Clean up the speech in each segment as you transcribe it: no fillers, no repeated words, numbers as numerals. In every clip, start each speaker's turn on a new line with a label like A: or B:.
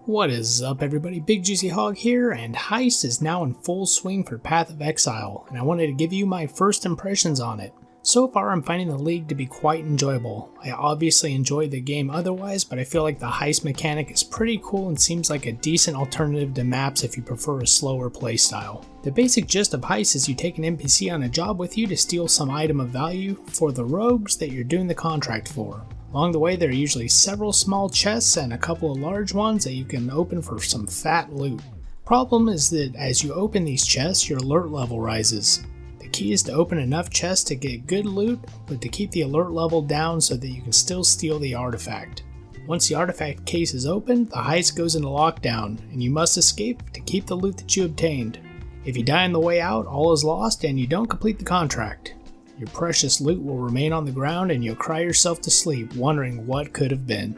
A: What is up, everybody? Bigjuicyhog here, and Heist is now in full swing for Path of Exile, and I wanted to give you my first impressions on it. So far, I'm finding the league to be quite enjoyable. I obviously enjoy the game otherwise, but I feel like the heist mechanic is pretty cool and seems like a decent alternative to maps if you prefer a slower playstyle. The basic gist of Heist is you take an NPC on a job with you to steal some item of value for the rogues that you're doing the contract for. Along the way, there are usually several small chests and a couple of large ones that you can open for some fat loot. Problem is that as you open these chests, your alert level rises. The key is to open enough chests to get good loot, but to keep the alert level down so that you can still steal the artifact. Once the artifact case is opened, the heist goes into lockdown, and you must escape to keep the loot that you obtained. If you die on the way out, all is lost and you don't complete the contract. Your precious loot will remain on the ground and you'll cry yourself to sleep wondering what could have been.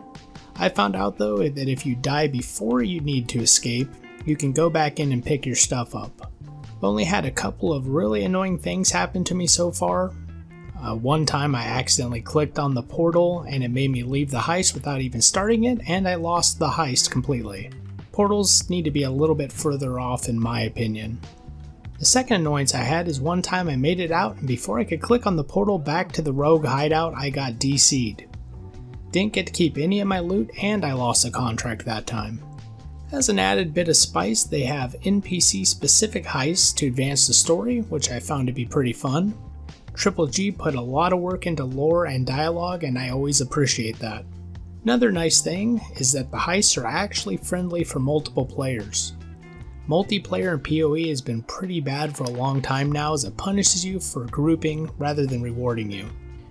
A: I found out though that if you die before you need to escape, you can go back in and pick your stuff up. I've only had a couple of really annoying things happen to me so far. One time I accidentally clicked on the portal and it made me leave the heist without even starting it, and I lost the heist completely. Portals need to be a little bit further off in my opinion. The second annoyance I had is one time I made it out and before I could click on the portal back to the rogue hideout, I got DC'd. Didn't get to keep any of my loot and I lost the contract that time. As an added bit of spice, they have NPC specific heists to advance the story, which I found to be pretty fun. Triple G put a lot of work into lore and dialogue and I always appreciate that. Another nice thing is that the heists are actually friendly for multiple players. Multiplayer in PoE has been pretty bad for a long time now as it punishes you for grouping rather than rewarding you.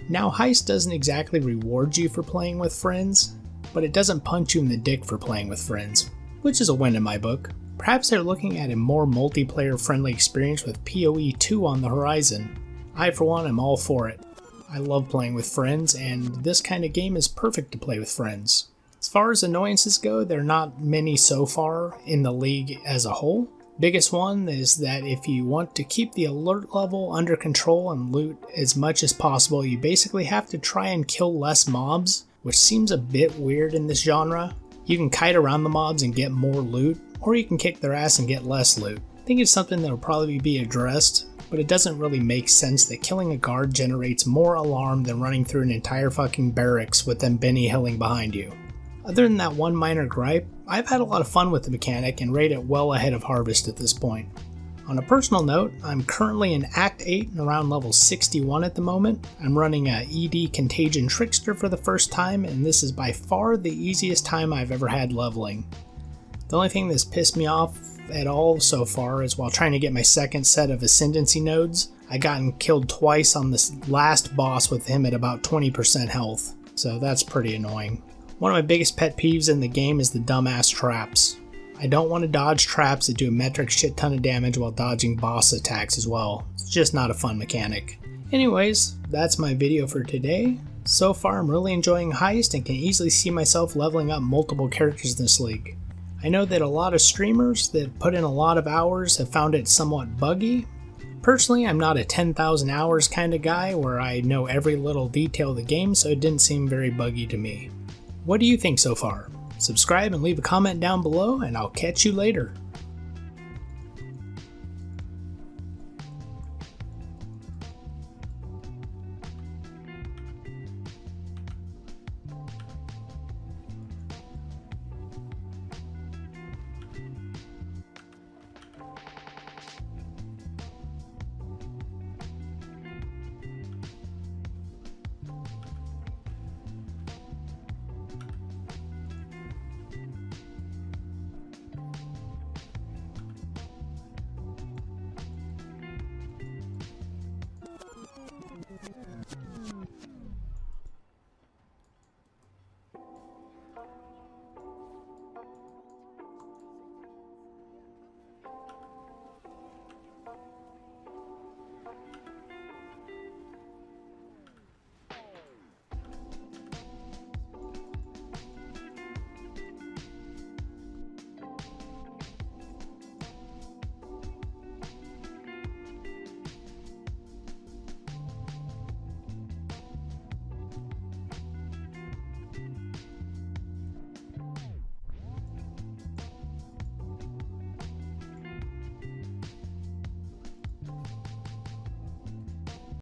A: Now Heist doesn't exactly reward you for playing with friends, but it doesn't punch you in the dick for playing with friends, which is a win in my book. Perhaps they're looking at a more multiplayer friendly experience with PoE 2 on the horizon. I for one am all for it. I love playing with friends and this kind of game is perfect to play with friends. As far as annoyances go, there are not many so far in the league as a whole. Biggest one is that if you want to keep the alert level under control and loot as much as possible, you basically have to try and kill less mobs, which seems a bit weird in this genre. You can kite around the mobs and get more loot, or you can kick their ass and get less loot. I think it's something that will probably be addressed, but it doesn't really make sense that killing a guard generates more alarm than running through an entire fucking barracks with them Benny Hilling behind you. Other than that one minor gripe, I've had a lot of fun with the mechanic and rate it well ahead of Harvest at this point. On a personal note, I'm currently in Act 8 and around level 61 at the moment. I'm running a ED Contagion Trickster for the first time, and this is by far the easiest time I've ever had leveling. The only thing that's pissed me off at all so far is while trying to get my second set of Ascendancy nodes, I gotten killed twice on this last boss with him at about 20% health, so that's pretty annoying. One of my biggest pet peeves in the game is the dumbass traps. I don't want to dodge traps that do a metric shit ton of damage while dodging boss attacks as well. It's just not a fun mechanic. Anyways, that's my video for today. So far I'm really enjoying Heist and can easily see myself leveling up multiple characters in this league. I know that a lot of streamers that put in a lot of hours have found it somewhat buggy. Personally, I'm not a 10,000 hours kind of guy where I know every little detail of the game, so it didn't seem very buggy to me. What do you think so far? Subscribe and leave a comment down below, and I'll catch you later.